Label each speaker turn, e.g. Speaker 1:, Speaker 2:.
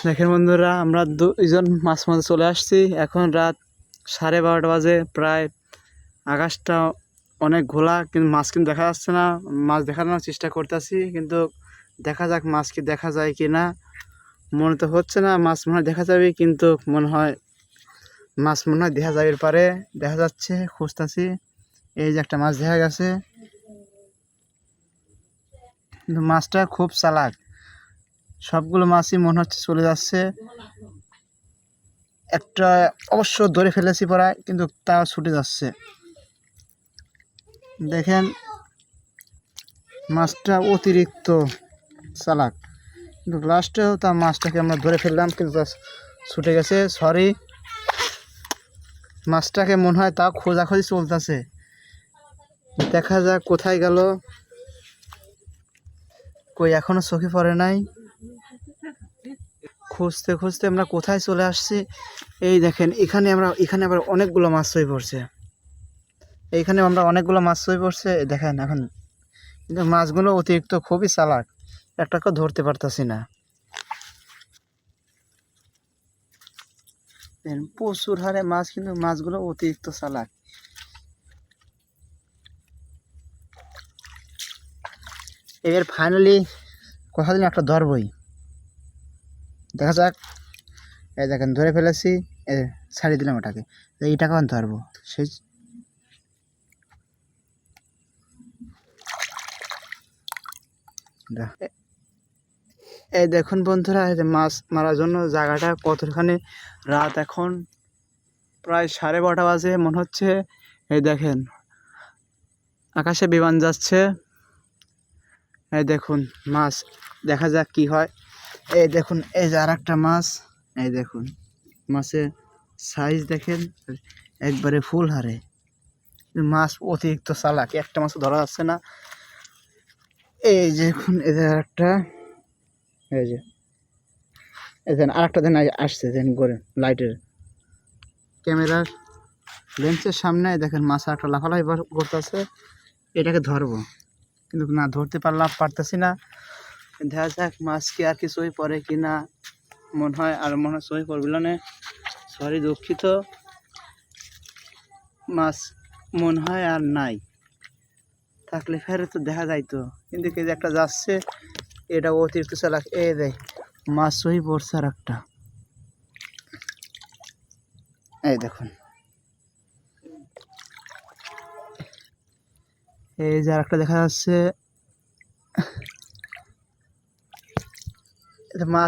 Speaker 1: দেখেন বন্ধুরা, আমরা দুইজন মাছ মারতে চলে আসছি। এখন রাত 12:30 বাজে প্রায়। আকাশটা অনেক ঘোলা, কিন্তু মাছ কিন্তু দেখা যাচ্ছে না। মাছ দেখানোর চেষ্টা করতেছি, কিন্তু দেখা যাক মাছ কি দেখা যায় কি না। মনে তো হচ্ছে না মাছ মনে হয় দেখা যাবে, কিন্তু মনে হয় মাছ মনে হয় দেখা যাবে পারে। দেখা যাচ্ছে, খুঁজতেছি। এই যে একটা মাছ দেখা গেছে, কিন্তু মাছটা খুব চালাক। সবগুলো মাছই মনে হচ্ছে চলে যাচ্ছে। একটা অবশ্য ধরে ফেলেছি পড়ায়, কিন্তু তাও ছুটে যাচ্ছে। দেখেন মাছটা অতিরিক্ত চালাক, কিন্তু লাস্টেও তার মাছটাকে আমরা ধরে ফেললাম, কিন্তু ছুটে গেছে। সরি, মাছটাকে মনে হয় তাও খোঁজাখুঁজি চলতেছে। দেখা যাক কোথায় গেল। কই এখনো চোখে পড়ে নাই। খুঁজতে খুঁজতে আমরা কোথায় চলে আসছি। এই দেখেন, এখানে আবার অনেকগুলো মাছ হয়ে পড়ছে। এইখানে আমরা অনেকগুলো মাছ হয়ে পড়ছে দেখেন এখন। কিন্তু মাছগুলো অতিরিক্ত খুবই চালাক, একটাকে ধরতে পারতাছি না। প্রচুর হারে মাছ, কিন্তু মাছগুলো অতিরিক্ত চালাক। এবার ফাইনালি কোথা দিন একটা ধরবই, দেখা যাক। এই দেখেন ধরে ফেলেছি, ছাড়িয়ে দিলাম ওটাকে। এইটাকে এখন ধরবো সেই। এই দেখুন বন্ধুরা, এই যে মাছ মারার জন্য জায়গাটা কতখানি। রাত এখন প্রায় 12:30 বাজে মনে হচ্ছে। এই দেখেন আকাশে বিমান যাচ্ছে। এই দেখুন মাছ, দেখা যাক কি হয়। এই দেখুন, এই যে আর একটা মাছ। এই দেখুন মাছের সাইজ দেখেন, একবারে ফুল হারে। মাছ অতিরিক্ত চালাক, একটা মাছ ধরা যাচ্ছে না। এই যে দেখুন, এই যে আর একটা, এই যে দেখেন আর একটা দিন আসছে, দেখেন করে লাইটের ক্যামেরার লেন্সের সামনে। দেখেন মাছ একটা লাফালাফি করতেছে। এটাকে ধরবো, কিন্তু না ধরতে পারতেছি না। দেখা যাক মাছ কি আর কিছুই পড়ে কি না। মনে হয় আর মনে হয় সই পড়বিল না। সরি, দুঃখিত। মাছ মনে হয় আর নাই, থাকলে ফেরে তো দেখা যাইতো। কিন্তু কে যে একটা যাচ্ছে, এটা অতিরিক্ত চালাক। এই দেখ মাছ সই পড়ছে আর একটা। এই দেখুন, এই যে আর একটা দেখা যাচ্ছে। মাছ